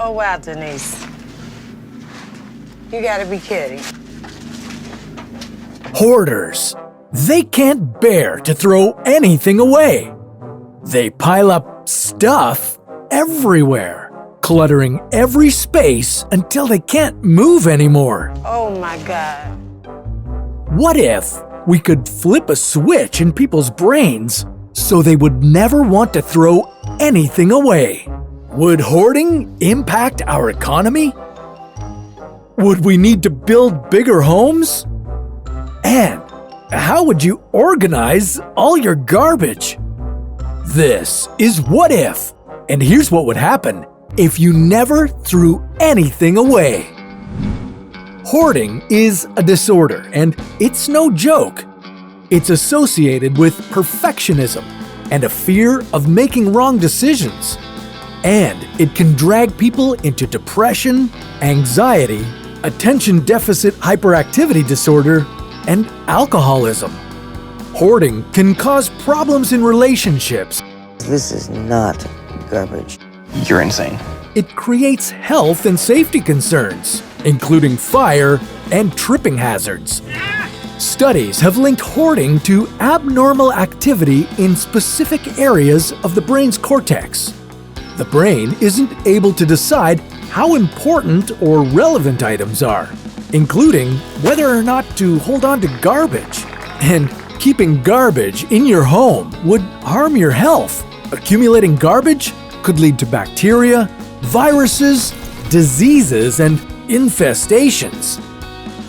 Oh, wow, Denise. You gotta be kidding. Hoarders. They can't bear to throw anything away. They pile up stuff everywhere, cluttering every space until they can't move anymore. Oh, my God. What if we could flip a switch in people's brains so they would never want to throw anything away? Would hoarding impact our economy? Would we need to build bigger homes? And how would you organize all your garbage? This is What If, and here's what would happen if you never threw anything away. Hoarding is a disorder, and it's no joke. It's associated with perfectionism and a fear of making wrong decisions. And it can drag people into depression, anxiety, attention deficit hyperactivity disorder, and alcoholism. Hoarding can cause problems in relationships. This is not garbage. You're insane. It creates health and safety concerns, including fire and tripping hazards. Studies have linked hoarding to abnormal activity in specific areas of the brain's cortex. The brain isn't able to decide how important or relevant items are, including whether or not to hold on to garbage. And keeping garbage in your home would harm your health. Accumulating garbage could lead to bacteria, viruses, diseases, and infestations.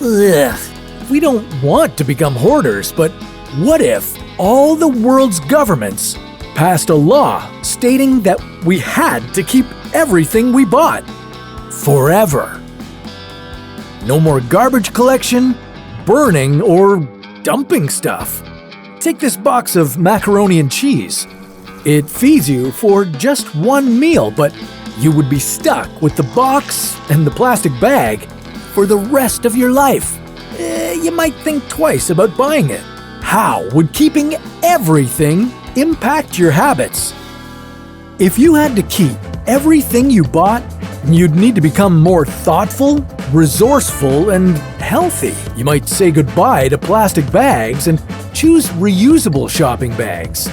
Ugh. We don't want to become hoarders, but what if all the world's governments passed a law stating that we had to keep everything we bought forever? No more garbage collection, burning, or dumping stuff. Take this box of macaroni and cheese. It feeds you for just one meal, but you would be stuck with the box and the plastic bag for the rest of your life. You might think twice about buying it. How would keeping everything impact your habits? If you had to keep everything you bought, you'd need to become more thoughtful, resourceful, and healthy. You might say goodbye to plastic bags and choose reusable shopping bags.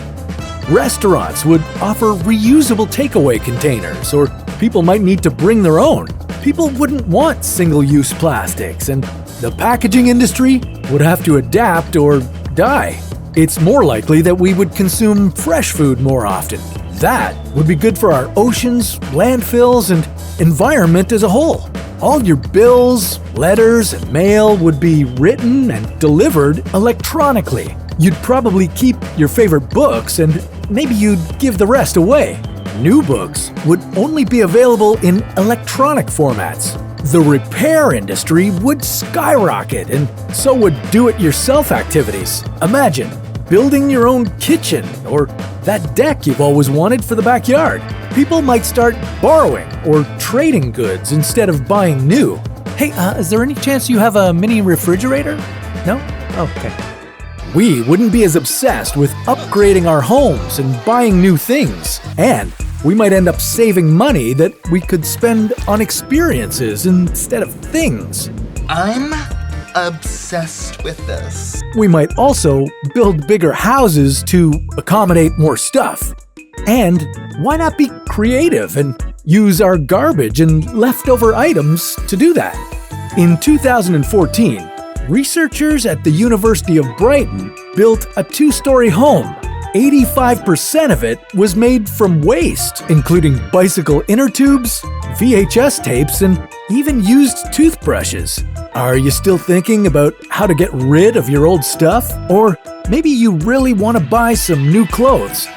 Restaurants would offer reusable takeaway containers, or people might need to bring their own. People wouldn't want single-use plastics, and the packaging industry would have to adapt or die. It's more likely that we would consume fresh food more often. That would be good for our oceans, landfills, and environment as a whole. All your bills, letters, and mail would be written and delivered electronically. You'd probably keep your favorite books and maybe you'd give the rest away. New books would only be available in electronic formats. The repair industry would skyrocket, and so would do-it-yourself activities. Imagine building your own kitchen or that deck you've always wanted for the backyard. People might start borrowing or trading goods instead of buying new. Hey, is there any chance you have a mini refrigerator? No? Okay. We wouldn't be as obsessed with upgrading our homes and buying new things. And we might end up saving money that we could spend on experiences instead of things. I'm obsessed with this. We might also build bigger houses to accommodate more stuff. And why not be creative and use our garbage and leftover items to do that? In 2014, researchers at the University of Brighton built a 2-story home. 85% of it was made from waste, including bicycle inner tubes, VHS tapes, and even used toothbrushes. Are you still thinking about how to get rid of your old stuff? Or maybe you really want to buy some new clothes?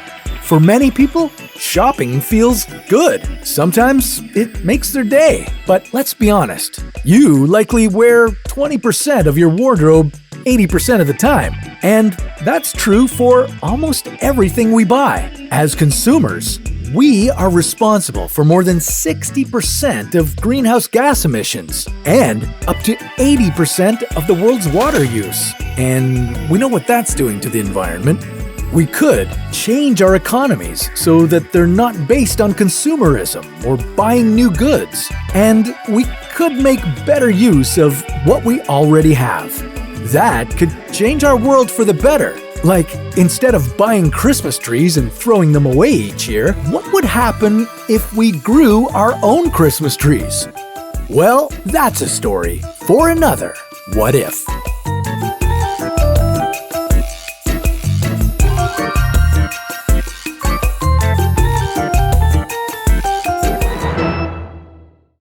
For many people, shopping feels good. Sometimes it makes their day. But let's be honest, you likely wear 20% of your wardrobe 80% of the time. And that's true for almost everything we buy. As consumers, we are responsible for more than 60% of greenhouse gas emissions and up to 80% of the world's water use. And we know what that's doing to the environment. We could change our economies so that they're not based on consumerism or buying new goods. And we could make better use of what we already have. That could change our world for the better. Like, instead of buying Christmas trees and throwing them away each year, what would happen if we grew our own Christmas trees? Well, that's a story for another What If.